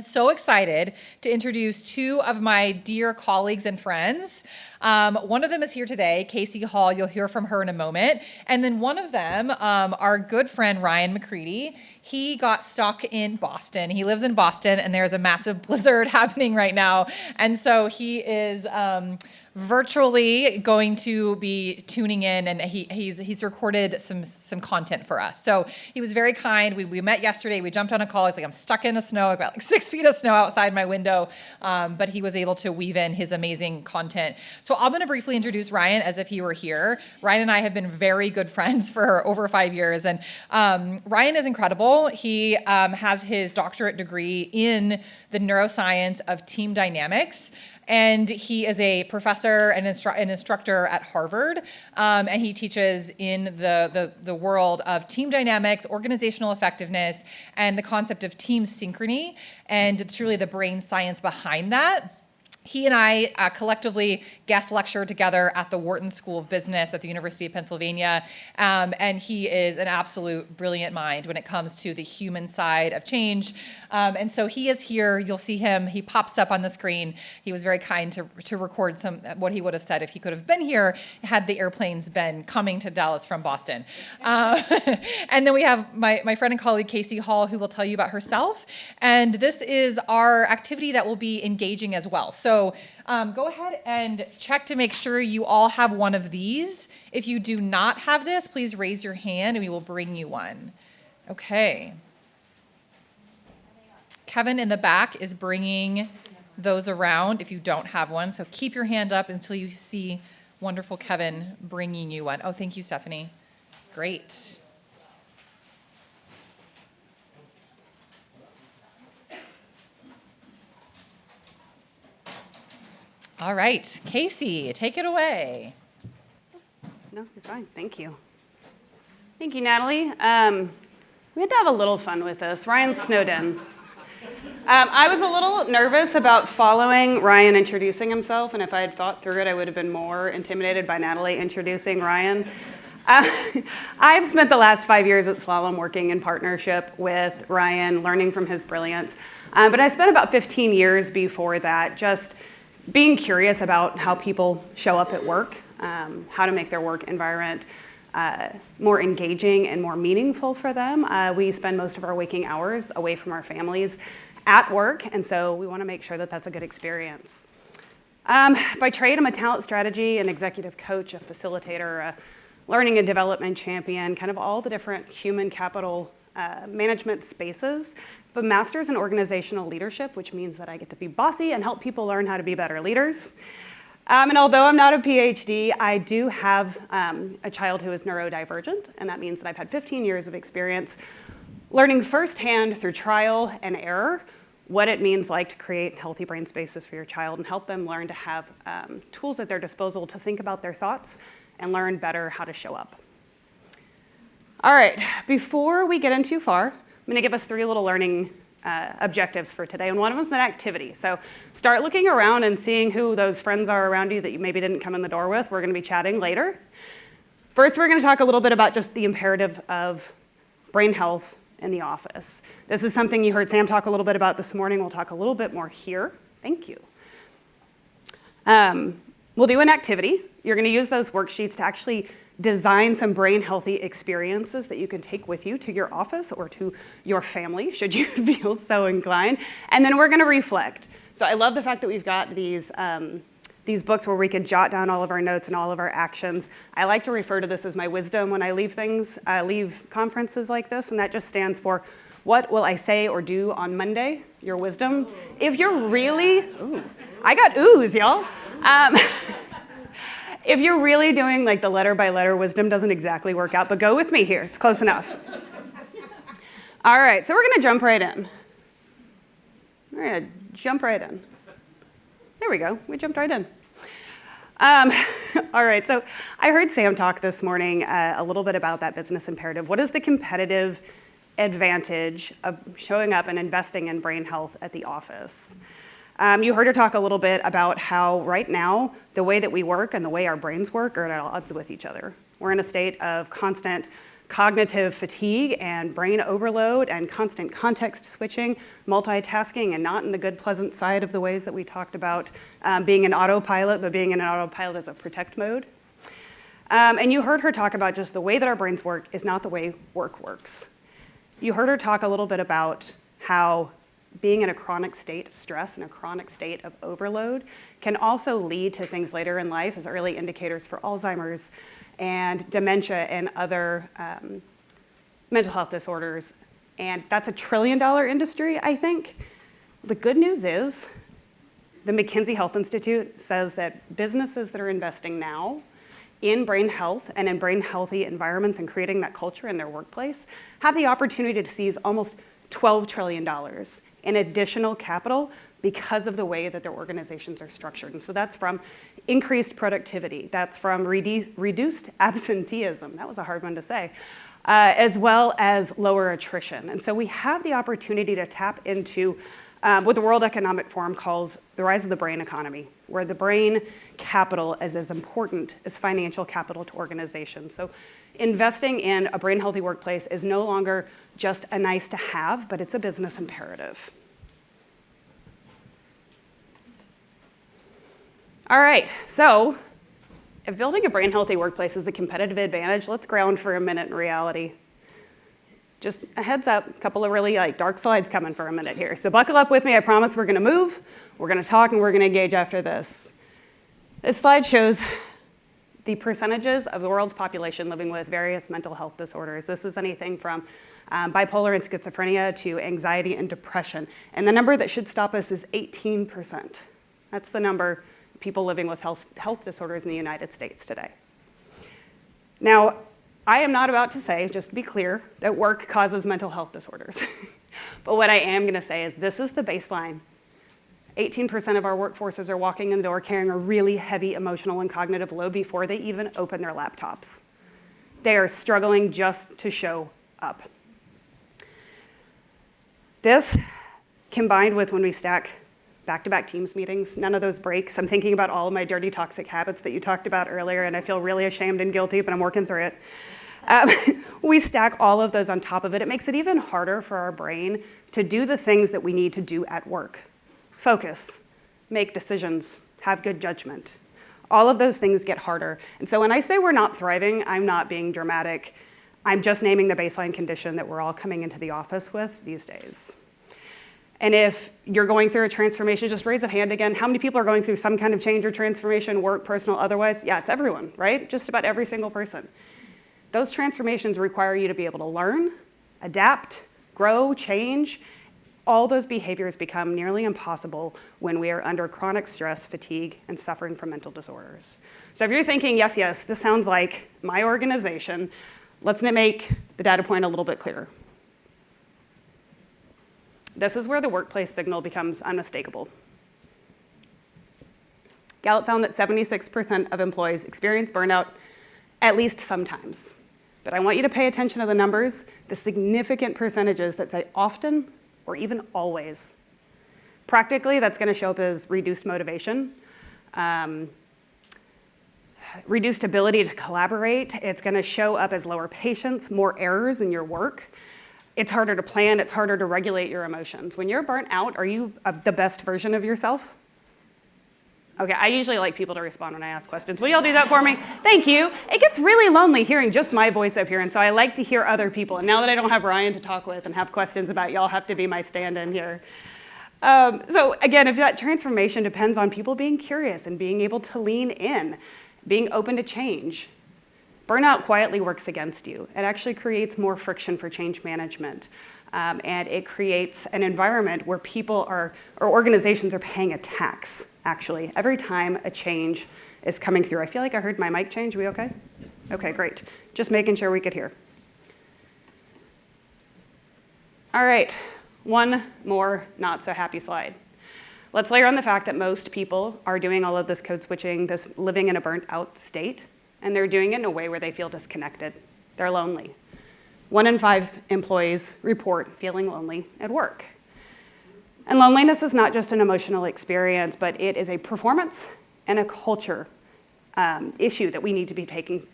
so excited to introduce two of my dear colleagues and friends. One of them is here today, Casey Hall. You'll hear from her in a moment. And then one of them, our good friend, Ryan McCreedy, he got stuck in Boston. He lives in Boston, and there's a massive blizzard happening right now. And so he is virtually going to be tuning in, and he's recorded some content for us. So he was very kind. We met yesterday. We jumped on a call. He's like, I'm stuck in the snow. I've got like 6 feet of snow outside my window. But he was able to weave in his amazing content. So I'm going to briefly introduce Ryan as if he were here. Ryan and I have been very good friends for over 5 years. And Ryan is incredible. He has his doctorate degree in the neuroscience of team dynamics. And he is a professor and an instructor at Harvard, and he teaches in the world of team dynamics, organizational effectiveness, and the concept of team synchrony, and truly the brain science behind that. He and I collectively guest lecture together at the Wharton School of Business at the University of Pennsylvania, and he is an absolute brilliant mind when it comes to the human side of change. And so he is here. You'll see him. He pops up on the screen. He was very kind to record some what he would have said if he could have been here had the airplanes been coming to Dallas from Boston. And then we have my friend and colleague Casey Hall, who will tell you about herself. And this is our activity that will be engaging as well. So go ahead and check to make sure you all have one of these. If you do not have this, please raise your hand and we will bring you one. Okay. Kevin in the back is bringing those around if you don't have one. So keep your hand up until you see wonderful Kevin bringing you one. Oh, thank you, Stephanie. Great. All right, Casey, take it away. No, you're fine. Thank you. Thank you, Natalie. We had to have a little fun with this. Ryan snowed in. I was a little nervous about following Ryan introducing himself, and if I had thought through it, I would have been more intimidated by Natalie introducing Ryan. I've spent the last 5 years at Slalom working in partnership with Ryan, learning from his brilliance. But I spent about 15 years before that just being curious about how people show up at work, how to make their work environment more engaging and more meaningful for them. We spend most of our waking hours away from our families at work, and so we want to make sure that that's a good experience. By trade, I'm a talent strategy and executive coach, a facilitator, a learning and development champion, kind of all the different human capital management spaces. I have a master's in organizational leadership, which means that I get to be bossy and help people learn how to be better leaders. And although I'm not a PhD, I do have a child who is neurodivergent, and that means that I've had 15 years of experience learning firsthand through trial and error what it means like to create healthy brain spaces for your child and help them learn to have tools at their disposal to think about their thoughts and learn better how to show up. All right, before we get in too far, I'm going to give us 3 little learning objectives for today, and one of them is an activity. So start looking around and seeing who those friends are around you that you maybe didn't come in the door with. We're going to be chatting later. First, we're going to talk a little bit about just the imperative of brain health in the office. This is something you heard Sam talk a little bit about this morning. We'll talk a little bit more here. Thank you. We'll do an activity. You're going to use those worksheets to actually design some brain healthy experiences that you can take with you to your office or to your family, should you feel so inclined. And then we're going to reflect. So I love the fact that we've got these books where we can jot down all of our notes and all of our actions. I like to refer to this as my wisdom when I leave conferences like this, and that just stands for what will I say or do on Monday? Your wisdom. If you're really, I got oohs, y'all. If you're really doing like the letter by letter, wisdom doesn't exactly work out, but go with me here. It's close enough. All right, so we're going to jump right in. We're going to jump right in. There we go. We jumped right in. All right, so I heard Sam talk this morning a little bit about that business imperative. What is the competitive advantage of showing up and investing in brain health at the office? You heard her talk a little bit about how right now the way that we work and the way our brains work are at odds with each other. We're in a state of constant cognitive fatigue and brain overload and constant context switching, multitasking, and not in the good, pleasant side of the ways that we talked about being an autopilot, but being in an autopilot as a protect mode. And you heard her talk about just the way that our brains work is not the way work works. You heard her talk a little bit about how being in a chronic state of stress and a chronic state of overload can also lead to things later in life as early indicators for Alzheimer's and dementia and other mental health disorders. And that's a $1 trillion industry, I think. The good news is the McKinsey Health Institute says that businesses that are investing now in brain health and in brain healthy environments and creating that culture in their workplace have the opportunity to seize almost $12 trillion in additional capital because of the way that their organizations are structured. And so that's from increased productivity, that's from reduced absenteeism, that was a hard one to say, as well as lower attrition. And so we have the opportunity to tap into what the World Economic Forum calls the rise of the brain economy, where the brain capital is as important as financial capital to organizations. So investing in a brain healthy workplace is no longer just a nice to have, but it's a business imperative. All right, so if building a brain healthy workplace is a competitive advantage, let's ground for a minute in reality. Just a heads up, a couple of really dark slides coming for a minute here. So buckle up with me, I promise we're gonna move, we're gonna talk, and we're gonna engage after this. This slide shows the percentages of the world's population living with various mental health disorders. This is anything from bipolar and schizophrenia to anxiety and depression. And the number that should stop us is 18%. That's the number of people living with health disorders in the United States today. Now, I am not about to say, just to be clear, that work causes mental health disorders. But what I am going to say is this is the baseline. 18% of our workforces are walking in the door carrying a really heavy emotional and cognitive load before they even open their laptops. They are struggling just to show up. This, combined with when we stack back-to-back Teams meetings, none of those breaks. I'm thinking about all of my dirty, toxic habits that you talked about earlier, and I feel really ashamed and guilty, but I'm working through it. We stack all of those on top of it. It makes it even harder for our brain to do the things that we need to do at work. Focus, make decisions, have good judgment. All of those things get harder. And so when I say we're not thriving, I'm not being dramatic. I'm just naming the baseline condition that we're all coming into the office with these days. And if you're going through a transformation, just raise a hand again. How many people are going through some kind of change or transformation, work, personal, otherwise? Yeah, it's everyone, right? Just about every single person. Those transformations require you to be able to learn, adapt, grow, change. All those behaviors become nearly impossible when we are under chronic stress, fatigue, and suffering from mental disorders. So if you're thinking, yes, this sounds like my organization, let's make the data point a little bit clearer. This is where the workplace signal becomes unmistakable. Gallup found that 76% of employees experience burnout at least sometimes. But I want you to pay attention to the numbers, the significant percentages that say often or even always. Practically, that's going to show up as reduced motivation, reduced ability to collaborate. It's going to show up as lower patience, more errors in your work. It's harder to plan, it's harder to regulate your emotions. When you're burnt out, are you the best version of yourself? Okay, I usually like people to respond when I ask questions. Will y'all do that for me? Thank you. It gets really lonely hearing just my voice up here, and so I like to hear other people. And now that I don't have Ryan to talk with and have questions about, y'all have to be my stand-in here. So again, if that transformation depends on people being curious and being able to lean in, being open to change, burnout quietly works against you. It actually creates more friction for change management. And it creates an environment where people or organizations are paying a tax, actually, every time a change is coming through. I feel like I heard my mic change. Are we okay? Okay, great. Just making sure we could hear. All right, one more not so happy slide. Let's layer on the fact that most people are doing all of this code switching, this living in a burnt out state, and they're doing it in a way where they feel disconnected. They're lonely. 1 in 5 employees report feeling lonely at work. And loneliness is not just an emotional experience, but it is a performance and a culture issue that we need to be paying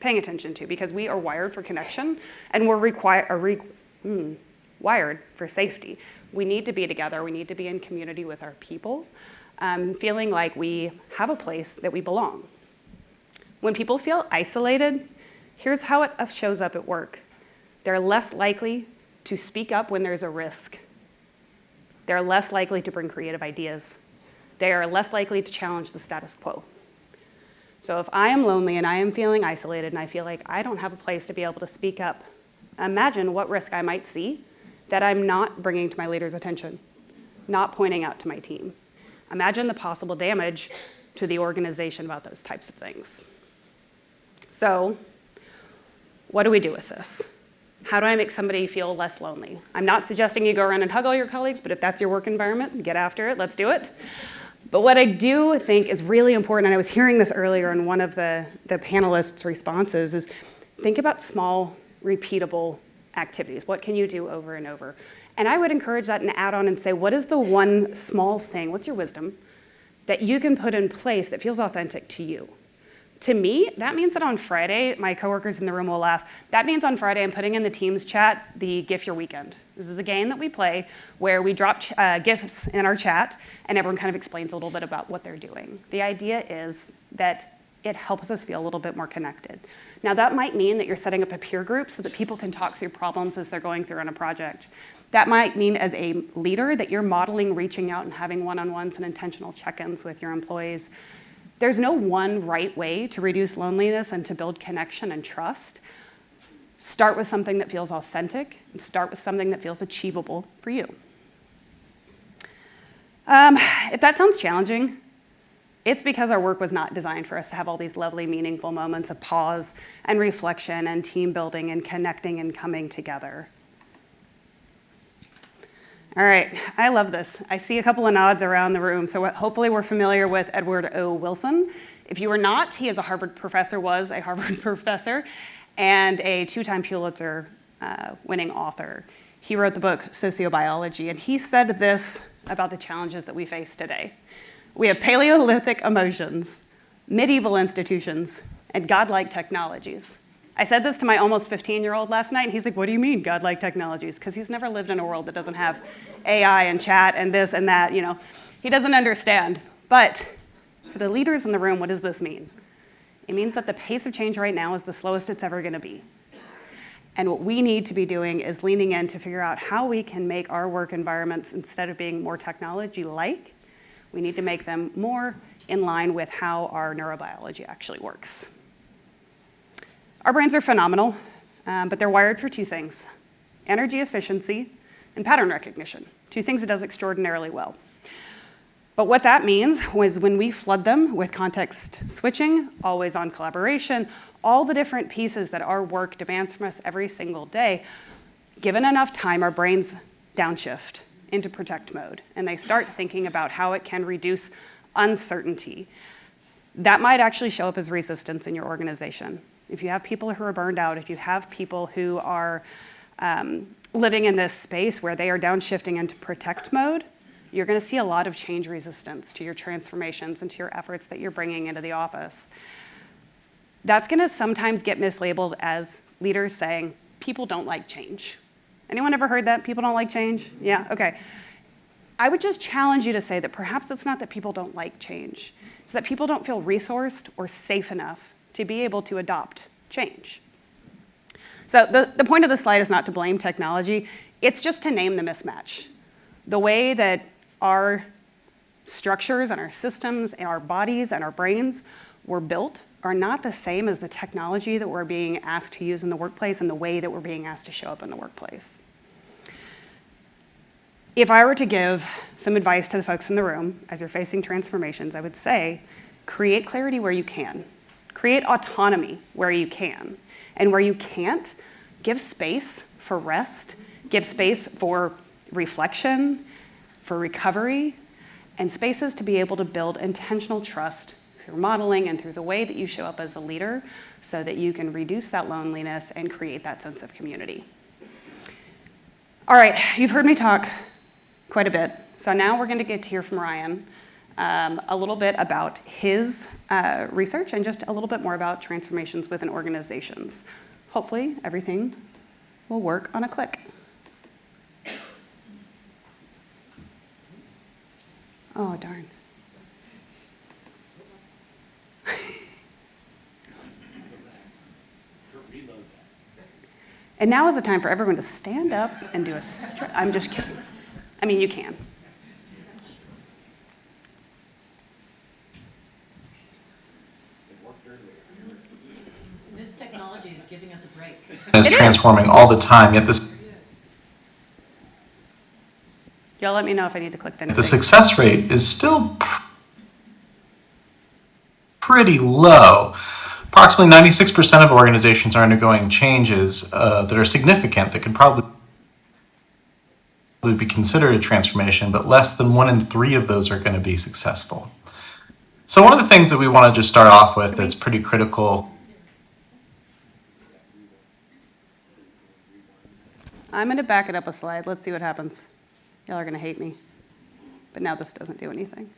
paying attention to, because we are wired for connection and we're wired for safety. We need to be together. We need to be in community with our people, feeling like we have a place that we belong. When people feel isolated, here's how it shows up at work. They're less likely to speak up when there's a risk. They're less likely to bring creative ideas. They are less likely to challenge the status quo. So if I am lonely and I am feeling isolated and I feel like I don't have a place to be able to speak up, imagine what risk I might see that I'm not bringing to my leader's attention, not pointing out to my team. Imagine the possible damage to the organization about those types of things. So what do we do with this? How do I make somebody feel less lonely? I'm not suggesting you go around and hug all your colleagues, but if that's your work environment, get after it, let's do it. But what I do think is really important, and I was hearing this earlier in one of the panelists' responses, is think about small, repeatable activities. What can you do over and over? And I would encourage that and add on and say, what is the one small thing, what's your wisdom, that you can put in place that feels authentic to you? To me, that means that on Friday, my coworkers in the room will laugh, that means on Friday I'm putting in the Teams chat the GIF Your Weekend. This is a game that we play where we drop GIFs in our chat and everyone kind of explains a little bit about what they're doing. The idea is that it helps us feel a little bit more connected. Now that might mean that you're setting up a peer group so that people can talk through problems as they're going through on a project. That might mean as a leader that you're modeling reaching out and having one-on-ones and intentional check-ins with your employees. There's no one right way to reduce loneliness and to build connection and trust. Start with something that feels authentic and start with something that feels achievable for you. If that sounds challenging, it's because our work was not designed for us to have all these lovely, meaningful moments of pause and reflection and team building and connecting and coming together. All right, I love this. I see a couple of nods around the room, so hopefully we're familiar with Edward O. Wilson. If you are not, he is a Harvard professor, was a Harvard professor, and a two-time Pulitzer winning author. He wrote the book Sociobiology, and he said this about the challenges that we face today. We have Paleolithic emotions, medieval institutions, and godlike technologies. I said this to my almost 15-year-old last night, and he's like, what do you mean, godlike technologies? Because he's never lived in a world that doesn't have AI and chat and this and that, you know. He doesn't understand. But for the leaders in the room, what does this mean? It means that the pace of change right now is the slowest it's ever going to be. And what we need to be doing is leaning in to figure out how we can make our work environments, instead of being more technology-like, we need to make them more in line with how our neurobiology actually works. Our brains are phenomenal, but they're wired for two things: energy efficiency and pattern recognition, two things it does extraordinarily well. But what that means was when we flood them with context switching, always-on collaboration, all the different pieces that our work demands from us every single day, given enough time, our brains downshift into protect mode, and they start thinking about how it can reduce uncertainty. That might actually show up as resistance in your organization. If you have people who are burned out, if you have people who are living in this space where they are downshifting into protect mode, you're going to see a lot of change resistance to your transformations and to your efforts that you're bringing into the office. That's going to sometimes get mislabeled as leaders saying, people don't like change. Anyone ever heard that? People don't like change? Yeah, okay. I would just challenge you to say that perhaps it's not that people don't like change. It's that people don't feel resourced or safe enough to be able to adopt change. So the point of the slide is not to blame technology. It's just to name the mismatch. The way that our structures and our systems and our bodies and our brains were built are not the same as the technology that we're being asked to use in the workplace and the way that we're being asked to show up in the workplace. If I were to give some advice to the folks in the room as you're facing transformations, I would say, create clarity where you can. Create autonomy where you can. And where you can't, give space for rest, give space for reflection, for recovery, and spaces to be able to build intentional trust through modeling and through the way that you show up as a leader so that you can reduce that loneliness and create that sense of community. All right, you've heard me talk quite a bit. So now we're going to get to hear from Ryan a little bit about his research and just a little bit more about transformations within organizations. Hopefully, everything will work on a click. Oh, darn. And now is the time for everyone to stand up and do a stretch. I'm just kidding. I mean, you can. This technology is giving us a break. It's transforming all the time, yet Y'all let me know if I need to click anything. the success rate is still pretty low. Approximately 96% of organizations are undergoing changes that are significant that could probably be considered a transformation, but less than 1 in 3 of those are going to be successful. So one of the things that we want to just start off with that's pretty critical. I'm going to back it up a slide. Let's see what happens. Y'all are going to hate me. But now this doesn't do anything.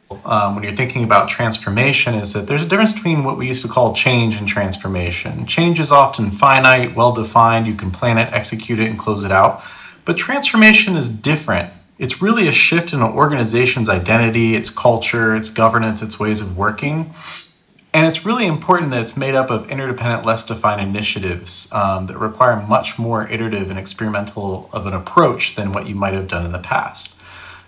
When you're thinking about transformation is that there's a difference between what we used to call change and transformation. Change is often finite, well-defined. You can plan it, execute it, and close it out. But transformation is different. It's really a shift in an organization's identity, its culture, its governance, its ways of working. And it's really important that it's made up of interdependent, less defined initiatives that require much more iterative and experimental of an approach than what you might have done in the past.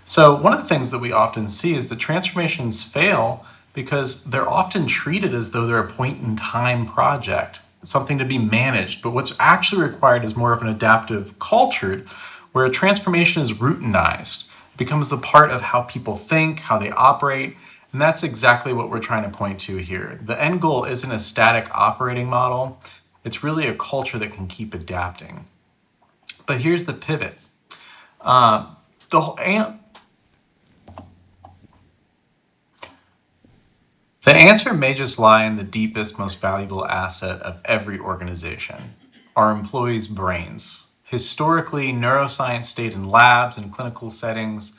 So one of the things that we often see is that transformations fail because they're often treated as though they're a point-in-time project, something to be managed. But what's actually required is more of an adaptive culture where a transformation is routinized. It becomes the part of how people think, how they operate, and that's exactly what we're trying to point to here. The end goal isn't a static operating model. It's really a culture that can keep adapting. But here's the pivot. The answer may just lie in the deepest, most valuable asset of every organization, our employees' brains. Historically, neuroscience stayed in labs and clinical settings,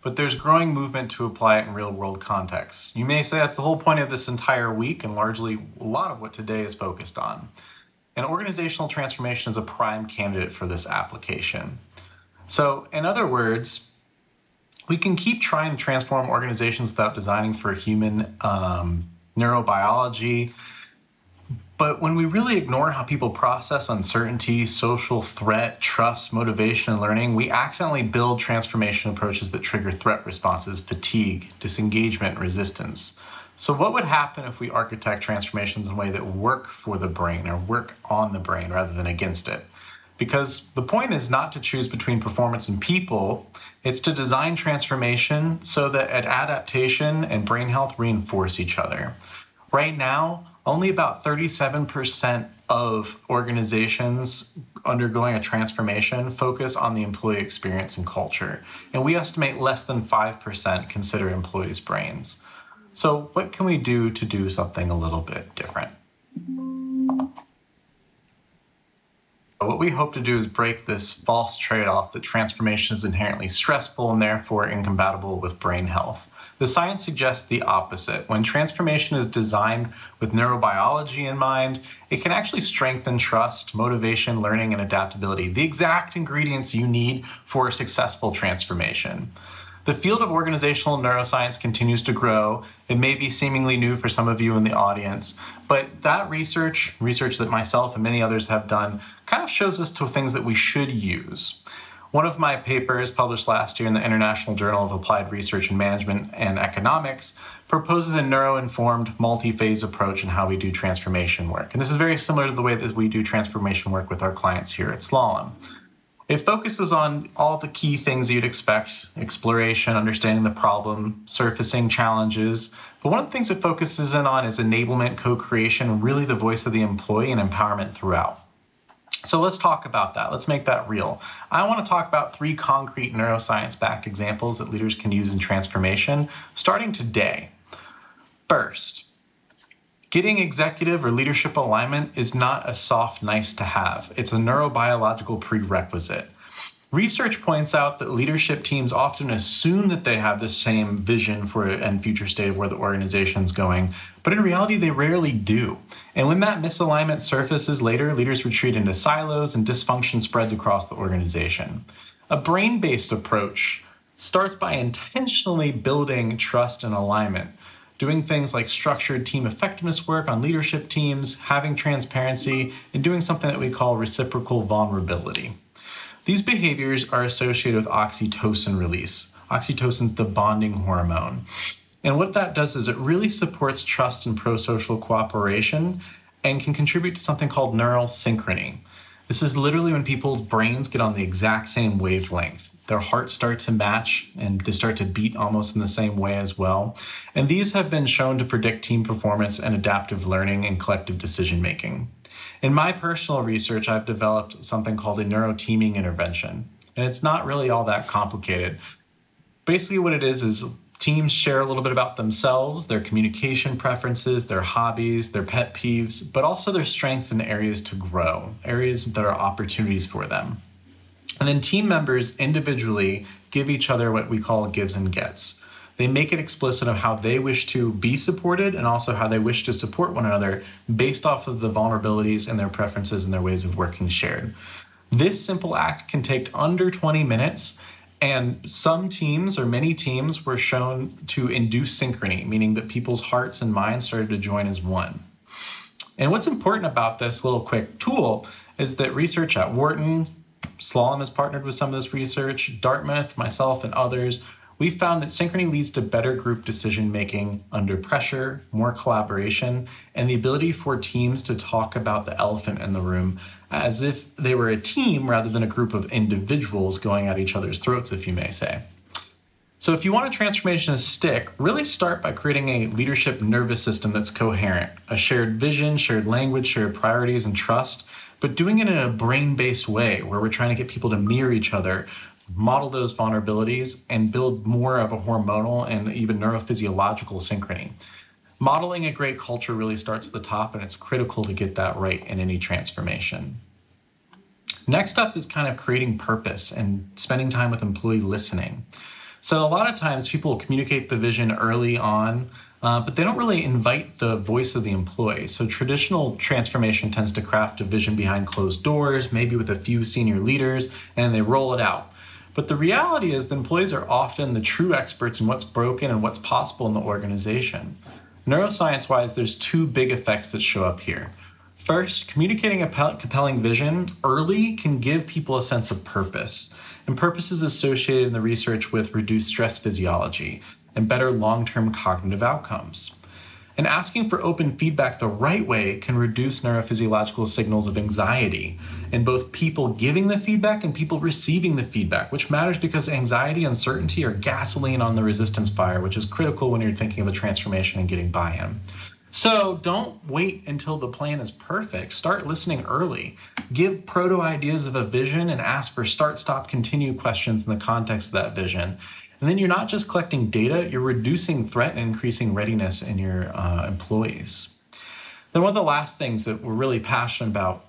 but there's growing movement to apply it in real-world contexts. You may say that's the whole point of this entire week and largely a lot of what today is focused on. And organizational transformation is a prime candidate for this application. So, in other words, we can keep trying to transform organizations without designing for human neurobiology. But when we really ignore how people process uncertainty, social threat, trust, motivation, and learning, we accidentally build transformation approaches that trigger threat responses, fatigue, disengagement, and resistance. So what would happen if we architect transformations in a way that work for the brain or work on the brain rather than against it? Because the point is not to choose between performance and people, it's to design transformation so that adaptation and brain health reinforce each other. Right now, only about 37% of organizations undergoing a transformation focus on the employee experience and culture. And we estimate less than 5% consider employees' brains. So what can we do to do something a little bit different? What we hope to do is break this false trade-off that transformation is inherently stressful and therefore incompatible with brain health. The science suggests the opposite. When transformation is designed with neurobiology in mind, it can actually strengthen trust, motivation, learning, and adaptability, the exact ingredients you need for a successful transformation. The field of organizational neuroscience continues to grow. It may be seemingly new for some of you in the audience, but that research that myself and many others have done, kind of shows us to things that we should use. One of my papers published last year in the International Journal of Applied Research in Management and Economics proposes a neuro-informed multi-phase approach in how we do transformation work. And this is very similar to the way that we do transformation work with our clients here at Slalom. It focuses on all the key things you'd expect: exploration, understanding the problem, surfacing challenges. But one of the things it focuses in on is enablement, co-creation, and really the voice of the employee and empowerment throughout. So let's talk about that. Let's make that real. I want to talk about 3 concrete neuroscience-backed examples that leaders can use in transformation, starting today. First, getting executive or leadership alignment is not a soft nice to have. It's a neurobiological prerequisite. Research points out that leadership teams often assume that they have the same vision for and future state of where the organization's going, but in reality, they rarely do. And when that misalignment surfaces later, leaders retreat into silos and dysfunction spreads across the organization. A brain-based approach starts by intentionally building trust and alignment, doing things like structured team effectiveness work on leadership teams, having transparency, and doing something that we call reciprocal vulnerability. These behaviors are associated with oxytocin release. Oxytocin is the bonding hormone. And what that does is it really supports trust and pro-social cooperation and can contribute to something called neural synchrony. This is literally when people's brains get on the exact same wavelength. Their hearts start to match and they start to beat almost in the same way as well. And these have been shown to predict team performance and adaptive learning and collective decision making. In my personal research, I've developed something called a neuroteaming intervention, and it's not really all that complicated. Basically what it is teams share a little bit about themselves, their communication preferences, their hobbies, their pet peeves, but also their strengths and areas to grow, areas that are opportunities for them. And then team members individually give each other what we call gives and gets. They make it explicit of how they wish to be supported and also how they wish to support one another based off of the vulnerabilities and their preferences and their ways of working shared. This simple act can take under 20 minutes, and some teams or many teams were shown to induce synchrony, meaning that people's hearts and minds started to join as one. And what's important about this little quick tool is that research at Wharton, Slalom has partnered with some of this research, Dartmouth, myself, and others. We found that synchrony leads to better group decision-making under pressure, more collaboration, and the ability for teams to talk about the elephant in the room as if they were a team rather than a group of individuals going at each other's throats, if you may say. So if you want a transformation to stick, really start by creating a leadership nervous system that's coherent, a shared vision, shared language, shared priorities, and trust, but doing it in a brain-based way where we're trying to get people to mirror each other, model those vulnerabilities, and build more of a hormonal and even neurophysiological synchrony. Modeling a great culture really starts at the top, and it's critical to get that right in any transformation. Next up is kind of creating purpose and spending time with employee listening. So a lot of times people communicate the vision early on, but they don't really invite the voice of the employee. So traditional transformation tends to craft a vision behind closed doors, maybe with a few senior leaders, and they roll it out. But the reality is the employees are often the true experts in what's broken and what's possible in the organization. Neuroscience-wise, there's two big effects that show up here. First, communicating a compelling vision early can give people a sense of purpose. And purpose is associated in the research with reduced stress physiology and better long-term cognitive outcomes. And asking for open feedback the right way can reduce neurophysiological signals of anxiety in both people giving the feedback and people receiving the feedback, which matters because anxiety and uncertainty are gasoline on the resistance fire, which is critical when you're thinking of a transformation and getting buy-in. So don't wait until the plan is perfect. Start listening early. Give proto ideas of a vision and ask for start, stop, continue questions in the context of that vision. And then you're not just collecting data, you're reducing threat and increasing readiness in your employees. Then one of the last things that we're really passionate about,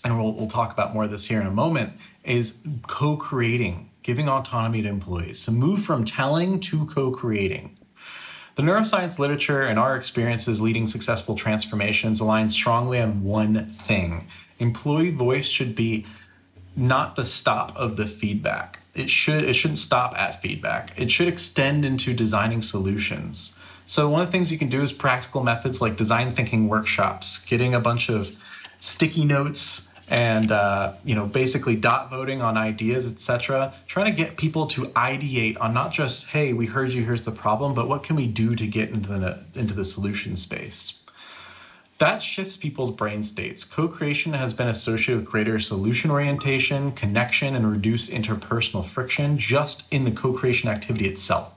and we'll talk about more of this here in a moment, is co-creating, giving autonomy to employees. So move from telling to co-creating. The neuroscience literature and our experiences leading successful transformations align strongly on one thing. Employee voice should be not the stop of the feedback. It shouldn't stop at feedback. It should extend into designing solutions. So one of the things you can do is practical methods like design thinking workshops, getting a bunch of sticky notes and basically dot voting on ideas, etc. Trying to get people to ideate on not just, hey, we heard you, here's the problem, but what can we do to get into the solution space? That shifts people's brain states. Co-creation has been associated with greater solution orientation, connection, and reduced interpersonal friction just in the co-creation activity itself.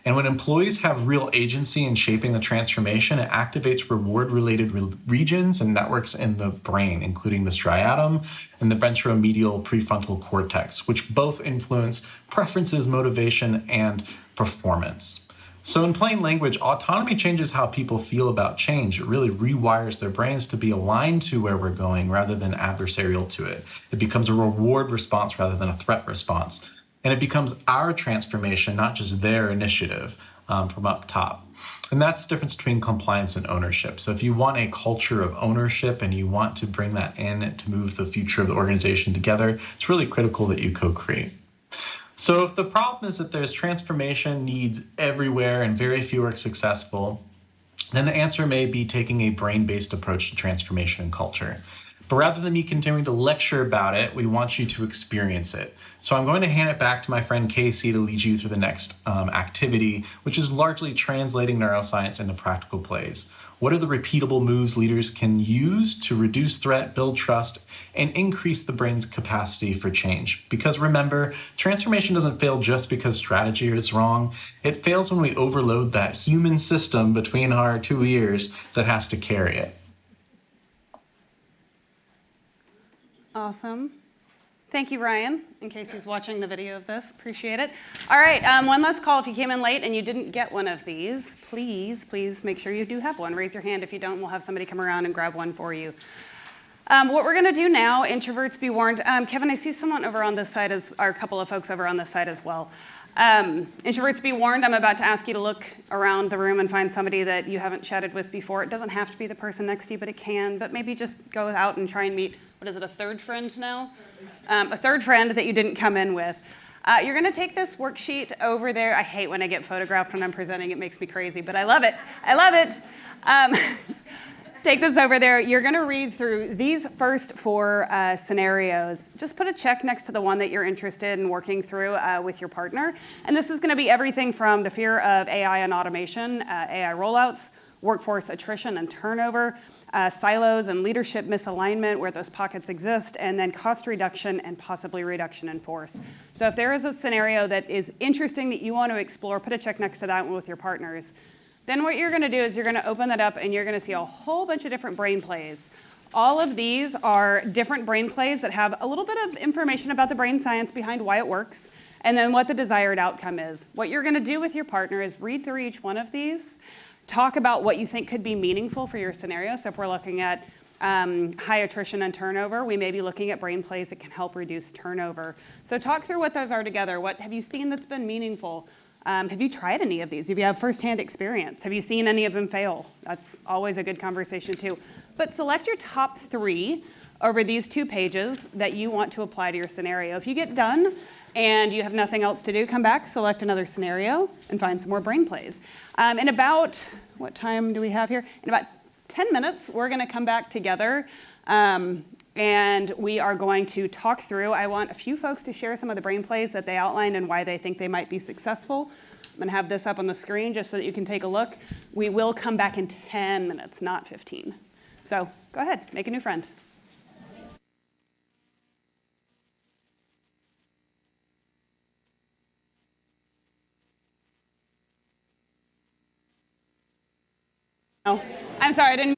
And when employees have real agency in shaping the transformation, it activates reward-related regions and networks in the brain, including the striatum and the ventromedial prefrontal cortex, which both influence preferences, motivation, and performance. So, in plain language, autonomy changes how people feel about change. It really rewires their brains to be aligned to where we're going rather than adversarial to it. It becomes a reward response rather than a threat response. And it becomes our transformation, not just their initiative from up top. And that's the difference between compliance and ownership. So, if you want a culture of ownership and you want to bring that in to move the future of the organization together, it's really critical that you co create. So if the problem is that there's transformation needs everywhere and very few are successful, then the answer may be taking a brain-based approach to transformation and culture. But rather than me continuing to lecture about it, we want you to experience it. So I'm going to hand it back to my friend Casey to lead you through the next activity, which is largely translating neuroscience into practical plays. What are the repeatable moves leaders can use to reduce threat, build trust, and increase the brain's capacity for change? Because remember, transformation doesn't fail just because strategy is wrong. It fails when we overload that human system between our two ears that has to carry it. Awesome. Thank you, Ryan, in case he's watching the video of this. Appreciate it. All right, one last call. If you came in late and you didn't get one of these, please make sure you do have one. Raise your hand if you don't. We'll have somebody come around and grab one for you. What we're going to do now, introverts be warned. Kevin, I see someone over on this side, or a couple of folks over on this side as well. Introverts be warned, I'm about to ask you to look around the room and find somebody that you haven't chatted with before. It doesn't have to be the person next to you, but it can. But maybe just go out and try and meet, what is it, a third friend now? A third friend that you didn't come in with. You're going to take this worksheet over there. I hate when I get photographed when I'm presenting. It makes me crazy, but I love it. I love it. Take this over there. You're going to read through these first 4 scenarios. Just put a check next to the one that you're interested in working through with your partner. And this is going to be everything from the fear of AI and automation, AI rollouts, workforce attrition and turnover, silos and leadership misalignment where those pockets exist, and then cost reduction and possibly reduction in force. So if there is a scenario that is interesting that you want to explore, put a check next to that one with your partners. Then what you're going to do is you're going to open that up and you're going to see a whole bunch of different brain plays. All of these are different brain plays that have a little bit of information about the brain science behind why it works, and then what the desired outcome is. What you're going to do with your partner is read through each one of these, talk about what you think could be meaningful for your scenario. So if we're looking at high attrition and turnover, we may be looking at brain plays that can help reduce turnover. So talk through what those are together. What have you seen that's been meaningful? Have you tried any of these? Have you had firsthand experience? Have you seen any of them fail? That's always a good conversation too. But select your top 3 over these 2 pages that you want to apply to your scenario. If you get done and you have nothing else to do, come back, select another scenario, and find some more brain plays. In about, what time do we have here? In about 10 minutes, we're going to come back together. And we are going to talk through. I want a few folks to share some of the brain plays that they outlined and why they think they might be successful. I'm going to have this up on the screen just so that you can take a look. We will come back in 10 minutes, not 15. So go ahead, make a new friend. Oh, I'm sorry, I didn't.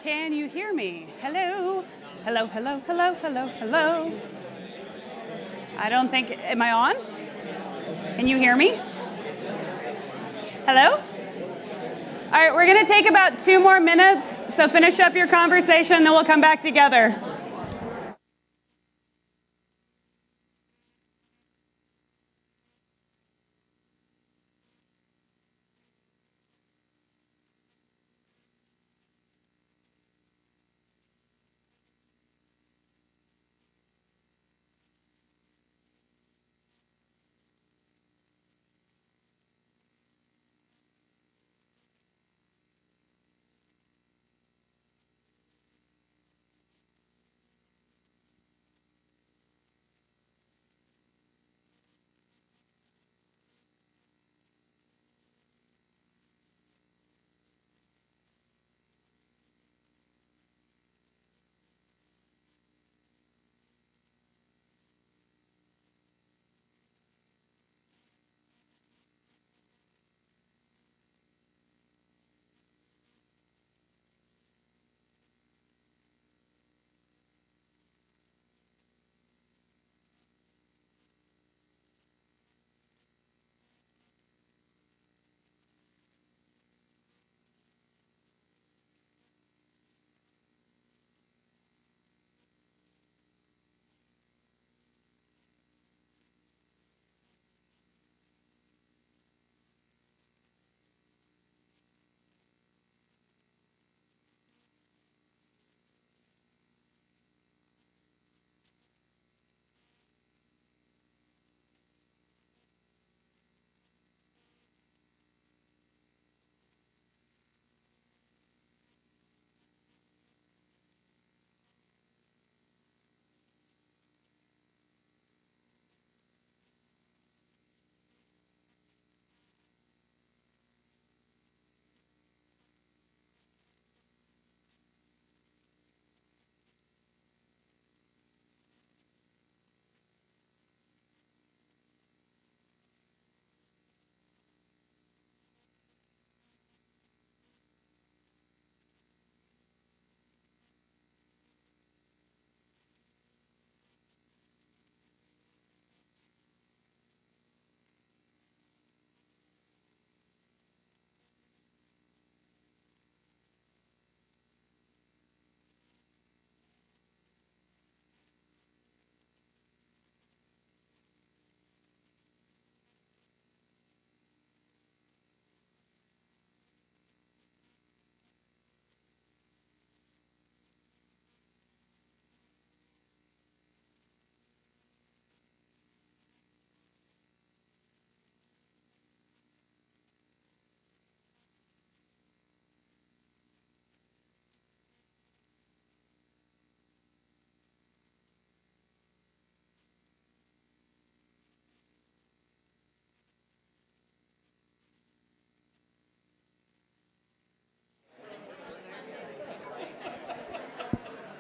Can you hear me? Hello? Hello, hello, hello, hello, hello. I don't think, am I on? Can you hear me? Hello? All right, we're going to take about 2 more minutes, so finish up your conversation, then we'll come back together.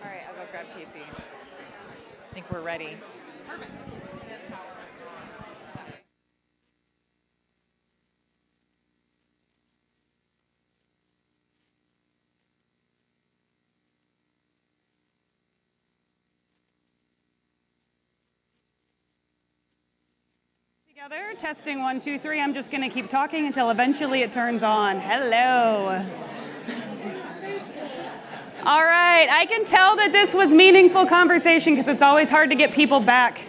All right, I'll go grab Casey. I think we're ready. Together, testing 1, 2, 3. I'm just going to keep talking until eventually it turns on. Hello. All right, I can tell that this was meaningful conversation because it's always hard to get people back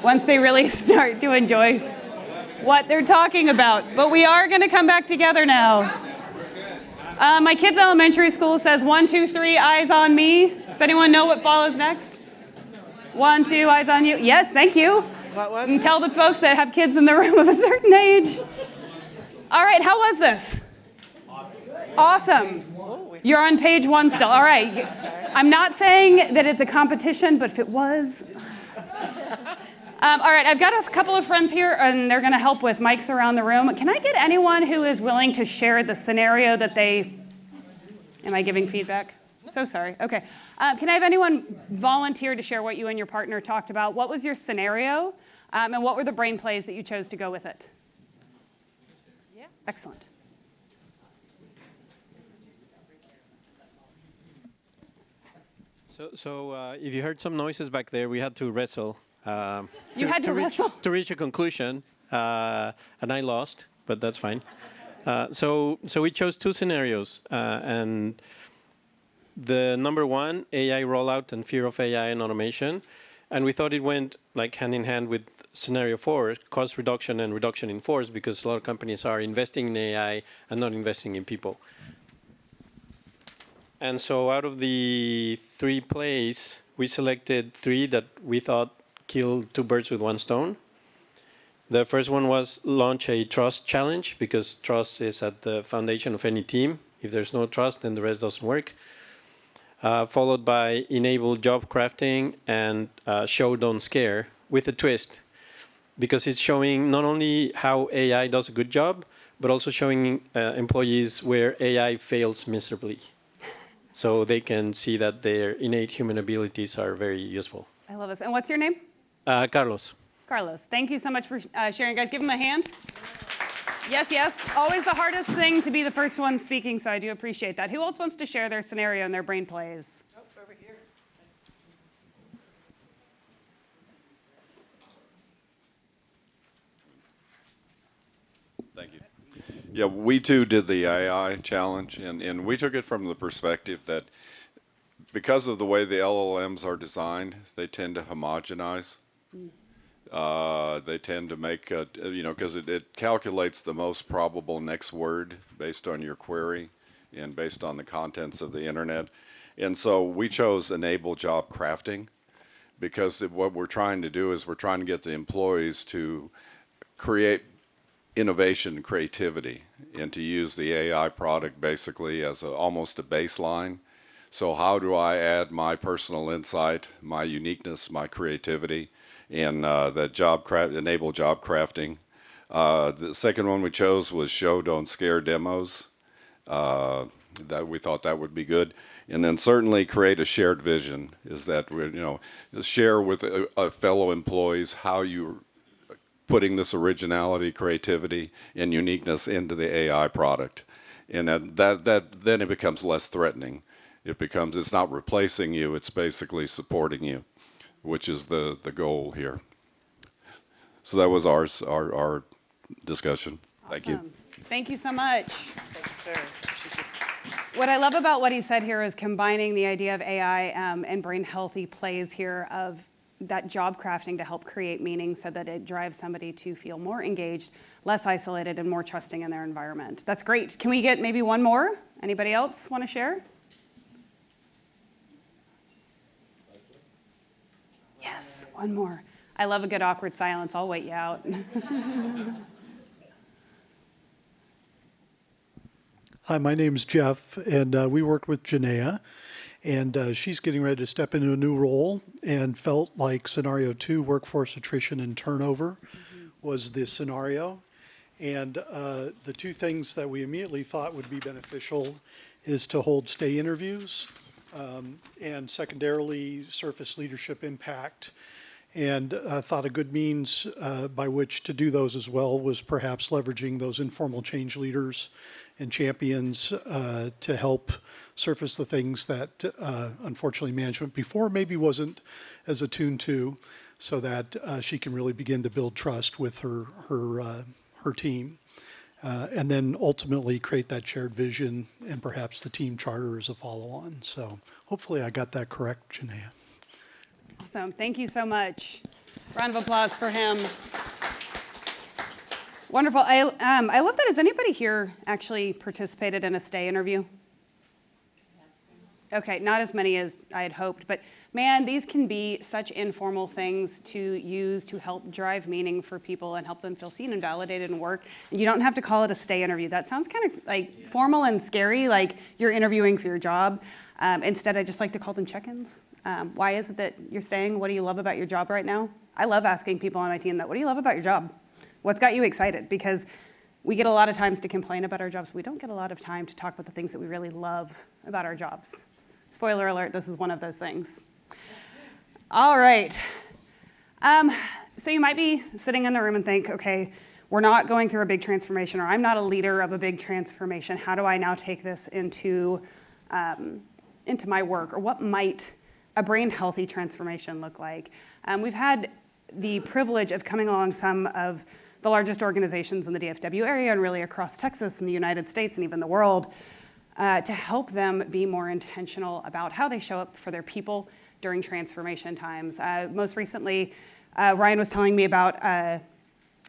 once they really start to enjoy what they're talking about. But we are going to come back together now. My kid's elementary school says 1, 2, 3, eyes on me. Does anyone know what follows next? 1, 2, eyes on you. Yes, thank you. You can tell the folks that have kids in the room of a certain age. All right, how was this? Awesome. You're on page 1 still. All right. I'm not saying that it's a competition, but if it was. All right, I've got a couple of friends here, and they're going to help with mics around the room. Can I get anyone who is willing to share the scenario that they... Am I giving feedback? So sorry. Okay. Can I have anyone volunteer to share what you and your partner talked about? What was your scenario, and what were the brain plays that you chose to go with it? Yeah. Excellent. So if you heard some noises back there, we had to wrestle. You had to wrestle? To reach a conclusion, and I lost, but that's fine. So we chose two scenarios, and the number one, AI rollout and fear of AI and automation, and we thought it went like hand in hand with scenario 4, cost reduction and reduction in force, because a lot of companies are investing in AI and not investing in people. And so out of the 3 plays, we selected 3 that we thought killed 2 birds with 1 stone. The first one was launch a trust challenge, because trust is at the foundation of any team. If there's no trust, then the rest doesn't work. Followed by enable job crafting and show, don't scare, with a twist. Because it's showing not only how AI does a good job, but also showing employees where AI fails miserably. So they can see that their innate human abilities are very useful. I love this. And what's your name? Carlos. Carlos. Thank you so much for sharing, guys. Give him a hand. Yes, yes. Always the hardest thing to be the first one speaking, so I do appreciate that. Who else wants to share their scenario and their brain plays? Oh, over here. Thank you. Yeah, we too did the AI challenge, and we took it from the perspective that because of the way the LLMs are designed, they tend to homogenize. They tend to make, because it calculates the most probable next word based on your query and based on the contents of the internet. And so we chose enable job crafting because what we're trying to do is we're trying to get the employees to create innovation and creativity and to use the AI product basically as almost a baseline. So how do I add my personal insight, my uniqueness, my creativity, and that enable job crafting. The second one we chose was show, don't scare demos. That we thought that would be good. And then certainly create a shared vision, is that share with fellow employees how you're putting this originality, creativity, and uniqueness into the AI product. And then it becomes less threatening. It's not replacing you, it's basically supporting you, which is the goal here. So that was our discussion. Awesome. Thank you. Thank you so much. Thank you, sir. What I love about what he said here is combining the idea of AI and brain healthy plays here of that job crafting to help create meaning so that it drives somebody to feel more engaged, less isolated, and more trusting in their environment. That's great. Can we get maybe one more? Anybody else want to share? Yes, one more. I love a good awkward silence. I'll wait you out. Hi, my name's Jeff, and we worked with Janaea, and she's getting ready to step into a new role and felt like scenario 2, workforce attrition and turnover, was the scenario. And the 2 things that we immediately thought would be beneficial is to hold stay interviews and secondarily surface leadership impact. And I thought a good means by which to do those as well was perhaps leveraging those informal change leaders and champions to help surface the things that unfortunately management before maybe wasn't as attuned to, so that she can really begin to build trust with her team. And then ultimately create that shared vision and perhaps the team charter as a follow-on. So hopefully I got that correct, Janaea. Awesome. Thank you so much. Round of applause for him. Wonderful. I love that. Has anybody here actually participated in a stay interview? Okay, not as many as I had hoped, but man, these can be such informal things to use to help drive meaning for people and help them feel seen and validated in work. And you don't have to call it a stay interview. That sounds kind of like formal and scary, like you're interviewing for your job. Instead, I just like to call them check-ins. Why is it that you're staying? What do you love about your job right now? I love asking people on my team that, what do you love about your job? What's got you excited? Because we get a lot of times to complain about our jobs. We don't get a lot of time to talk about the things that we really love about our jobs. Spoiler alert, this is one of those things. All right. So you might be sitting in the room and think, okay, we're not going through a big transformation, or I'm not a leader of a big transformation. How do I now take this into my work? Or what might a brain healthy transformation look like? We've had the privilege of coming along some of the largest organizations in the DFW area and really across Texas and the United States and even the world to help them be more intentional about how they show up for their people during transformation times. Most recently, Ryan was telling me about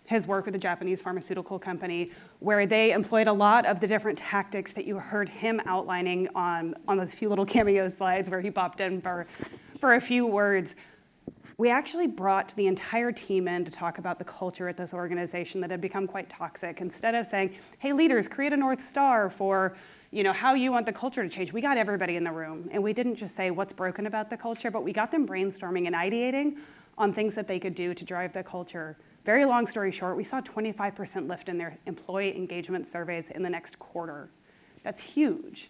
his work with a Japanese pharmaceutical company where they employed a lot of the different tactics that you heard him outlining on those few little cameo slides where he popped in for a few words. We actually brought the entire team in to talk about the culture at this organization that had become quite toxic. Instead of saying, hey, leaders, create a North Star for how you want the culture to change, we got everybody in the room. And we didn't just say what's broken about the culture, but we got them brainstorming and ideating on things that they could do to drive the culture. Very long story short, we saw 25% lift in their employee engagement surveys in the next quarter. That's huge.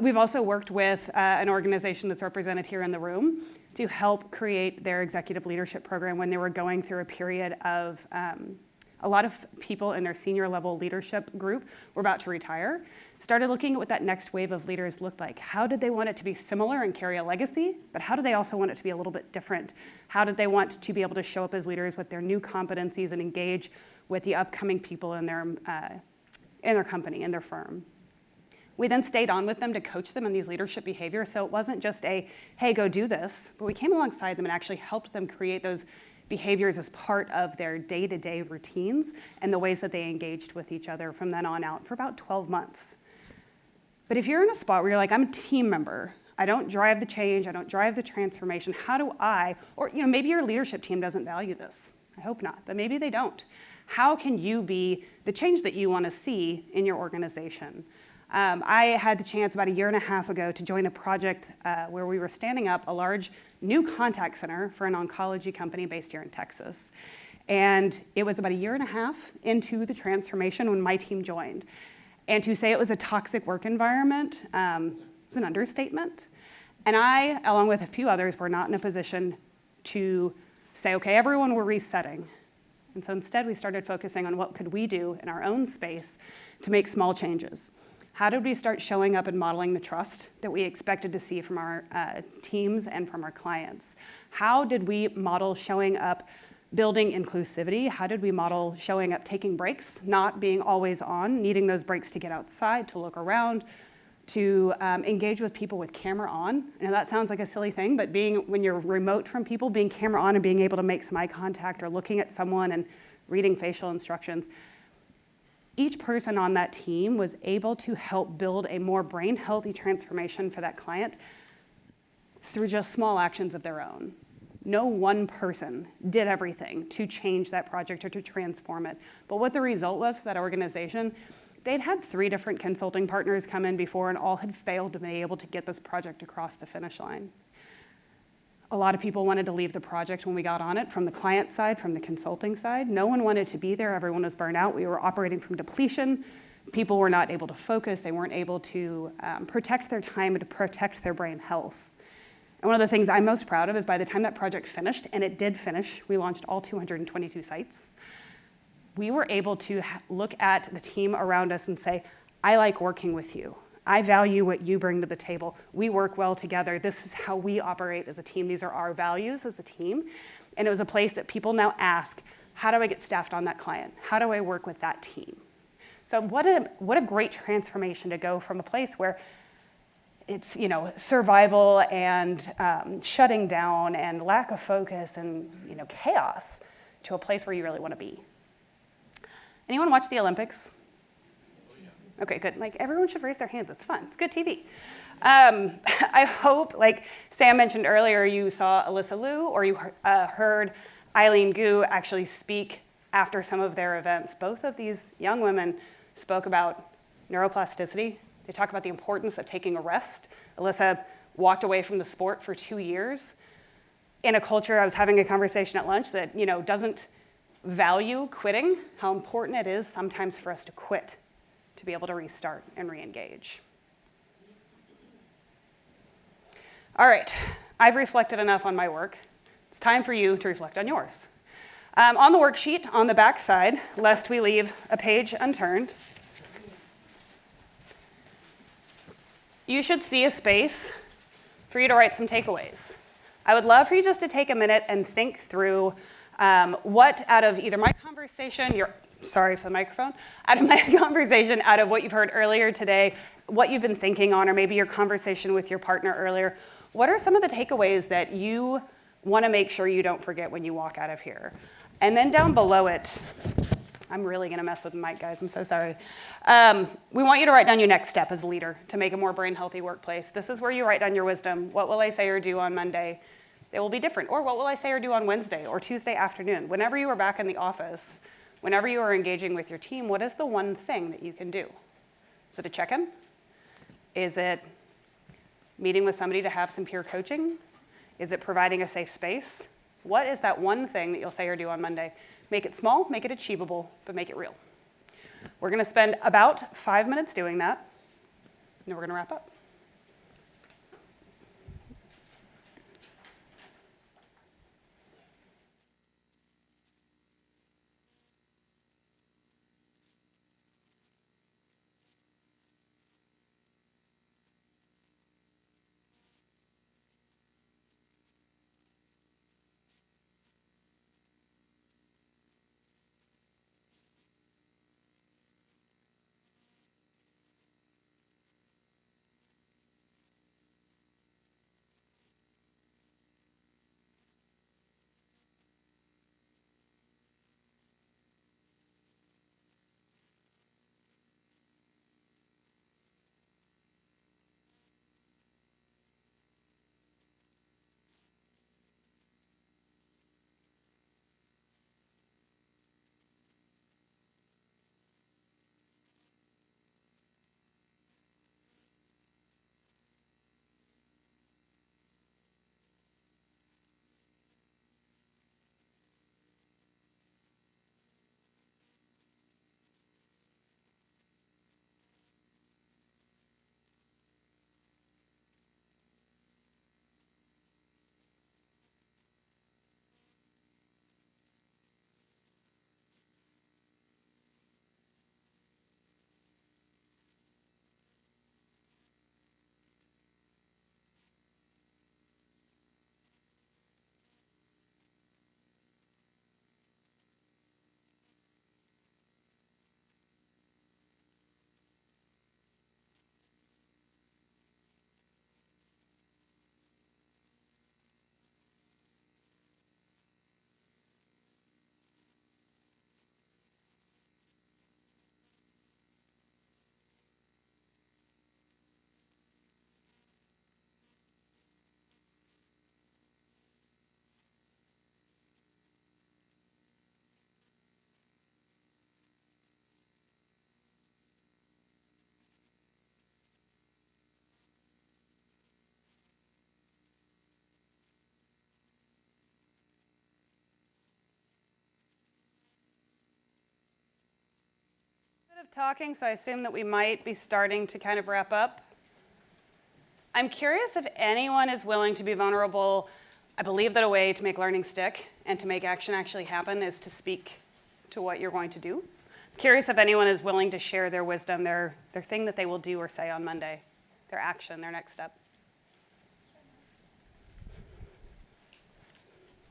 We've also worked with an organization that's represented here in the room to help create their executive leadership program when they were going through a period of a lot of people in their senior level leadership group were about to retire. Started looking at what that next wave of leaders looked like. How did they want it to be similar and carry a legacy, but how do they also want it to be a little bit different? How did they want to be able to show up as leaders with their new competencies and engage with the upcoming people in their company, in their firm? We then stayed on with them to coach them in these leadership behaviors. So it wasn't just a, hey, go do this, but we came alongside them and actually helped them create those behaviors as part of their day-to-day routines and the ways that they engaged with each other from then on out for about 12 months. But if you're in a spot where you're like, I'm a team member, I don't drive the change, I don't drive the transformation, how do I, or maybe your leadership team doesn't value this. I hope not, but maybe they don't. How can you be the change that you want to see in your organization? I had the chance about 1.5 years ago to join a project where we were standing up a large new contact center for an oncology company based here in Texas. And it was about 1.5 years into the transformation when my team joined. And to say it was a toxic work environment is an understatement. And I, along with a few others, were not in a position to say, okay, everyone, we're resetting. And so instead, we started focusing on what could we do in our own space to make small changes. How did we start showing up and modeling the trust that we expected to see from our teams and from our clients? How did we model showing up, building inclusivity? How did we model showing up, taking breaks, not being always on, needing those breaks to get outside, to look around, to engage with people with camera on? I know that sounds like a silly thing, but when you're remote from people, being camera on and being able to make some eye contact or looking at someone and reading facial instructions. Each person on that team was able to help build a more brain healthy transformation for that client through just small actions of their own. No one person did everything to change that project or to transform it. But what the result was for that organization, they'd had 3 different consulting partners come in before and all had failed to be able to get this project across the finish line. A lot of people wanted to leave the project when we got on it, from the client side, from the consulting side. No one wanted to be there. Everyone was burnt out. We were operating from depletion. People were not able to focus. They weren't able to protect their time and to protect their brain health. And one of the things I'm most proud of is by the time that project finished, and it did finish, we launched all 222 sites, we were able to look at the team around us and say, I like working with you. I value what you bring to the table. We work well together. This is how we operate as a team. These are our values as a team. And it was a place that people now ask, how do I get staffed on that client? How do I work with that team? So what a great transformation to go from a place where it's survival and shutting down and lack of focus and chaos to a place where you really want to be. Anyone watch the Olympics? Okay, good. Everyone should raise their hands. It's fun. It's good TV. I hope, like Sam mentioned earlier, you saw Alyssa Liu or you heard Eileen Gu actually speak after some of their events. Both of these young women spoke about neuroplasticity. They talk about the importance of taking a rest. Alyssa walked away from the sport for 2 years. In a culture, I was having a conversation at lunch that doesn't value quitting, how important it is sometimes for us to quit to be able to restart and re-engage. All right, I've reflected enough on my work. It's time for you to reflect on yours. On the worksheet on the back side, lest we leave a page unturned, you should see a space for you to write some takeaways. I would love for you just to take a minute and think through what out of either my conversation, sorry for the microphone, out of my conversation, out of what you've heard earlier today, what you've been thinking on, or maybe your conversation with your partner earlier, what are some of the takeaways that you want to make sure you don't forget when you walk out of here? And then down below it, I'm really going to mess with the mic, guys. I'm so sorry. We want you to write down your next step as a leader to make a more brain-healthy workplace. This is where you write down your wisdom. What will I say or do on Monday? It will be different. Or what will I say or do on Wednesday or Tuesday afternoon? Whenever you are back in the office, whenever you are engaging with your team, what is the one thing that you can do? Is it a check-in? Is it meeting with somebody to have some peer coaching? Is it providing a safe space? What is that one thing that you'll say or do on Monday? Make it small, make it achievable, but make it real. We're going to spend about 5 minutes doing that, and then we're going to wrap up. Of talking, so I assume that we might be starting to kind of wrap up. I'm curious if anyone is willing to be vulnerable. I believe that a way to make learning stick and to make action actually happen is to speak to what you're going to do. I'm curious if anyone is willing to share their wisdom, their thing that they will do or say on Monday, their action, their next step.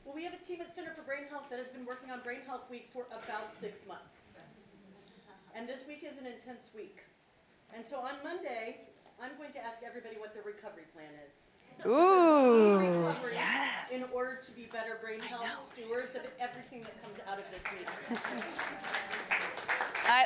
Well, we have a team at Center for Brain Health that has been working on Brain Health Week for about 6 months. And this week is an intense week. And so on Monday, I'm going to ask everybody what their recovery plan is. Ooh, Recovery yes. in order to be better brain health stewards of everything that comes out of this meeting.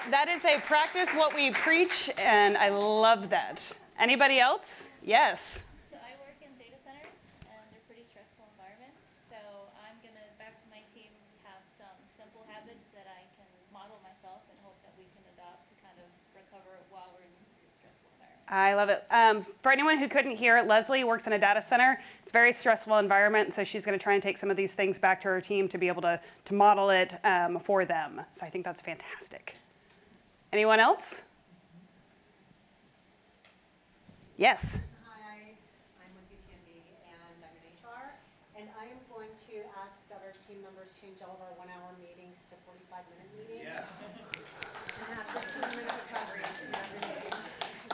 That is a practice what we preach, and I love that. Anybody else? Yes. So I work in data centers, and they're pretty stressful environments. So I'm going to, back to my team, have some simple habits that I can model myself and hope that we can adopt to kind of recover while we're in this stressful environment. I love it. For anyone who couldn't hear, Leslie works in a data center. It's a very stressful environment, so she's going to try and take some of these things back to her team to be able to model it for them. So I think that's fantastic. Anyone else? Yes. Hi, I'm with UCMB and I'm in HR, and I am going to ask that our team members change all of our 1-hour meetings to 45-minute meetings. Yes. And have 15-minute recovery.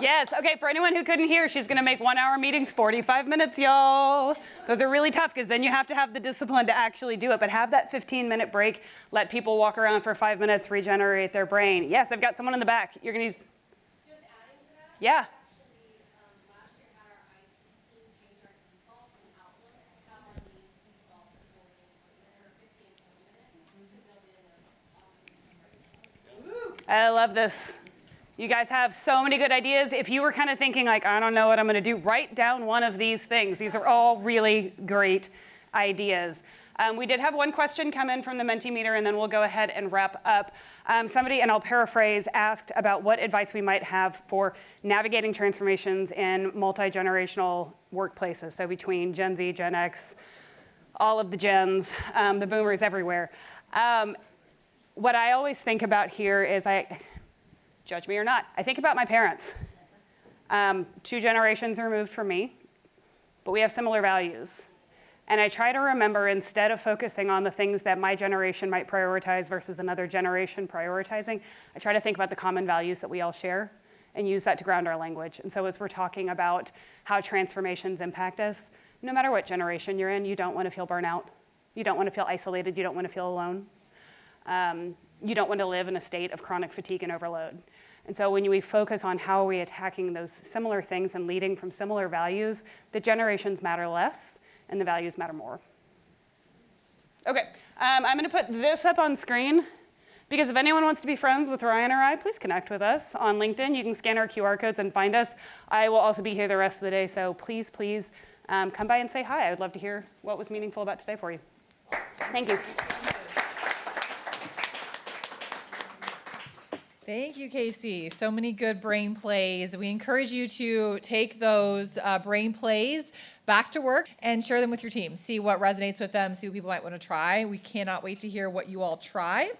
Yes, okay, for anyone who couldn't hear, she's gonna make 1-hour meetings 45 minutes, y'all. Those are really tough because then you have to have the discipline to actually do it, but have that 15-minute break, let people walk around for 5 minutes, regenerate their brain. Yes, I've got someone in the back. You're gonna use. Just adding to that. Yeah. Actually, last year had our IT team change our default from Outlook to have our meetings default to 40 minutes or 15, 20 minutes to build in those. I love this. You guys have so many good ideas. If you were kind of thinking like, I don't know what I'm going to do, write down one of these things. These are all really great ideas. We did have one question come in from the Mentimeter, and then we'll go ahead and wrap up. Somebody, and I'll paraphrase, asked about what advice we might have for navigating transformations in multi-generational workplaces. So between Gen Z, Gen X, all of the gens, the boomers everywhere. What I always think about here is judge me or not, I think about my parents. 2 generations removed from me, but we have similar values. And I try to remember, instead of focusing on the things that my generation might prioritize versus another generation prioritizing, I try to think about the common values that we all share and use that to ground our language. And so as we're talking about how transformations impact us, no matter what generation you're in, you don't want to feel burnout. You don't want to feel isolated. You don't want to feel alone. You don't want to live in a state of chronic fatigue and overload. And so when we focus on how are we attacking those similar things and leading from similar values, the generations matter less and the values matter more. Okay, I'm going to put this up on screen because if anyone wants to be friends with Ryan or I, please connect with us on LinkedIn. You can scan our QR codes and find us. I will also be here the rest of the day, so please, please come by and say hi. I would love to hear what was meaningful about today for you. Thank you. Thank you, Casey. So many good brain plays. We encourage you to take those brain plays back to work and share them with your team. See what resonates with them, see what people might want to try. We cannot wait to hear what you all try.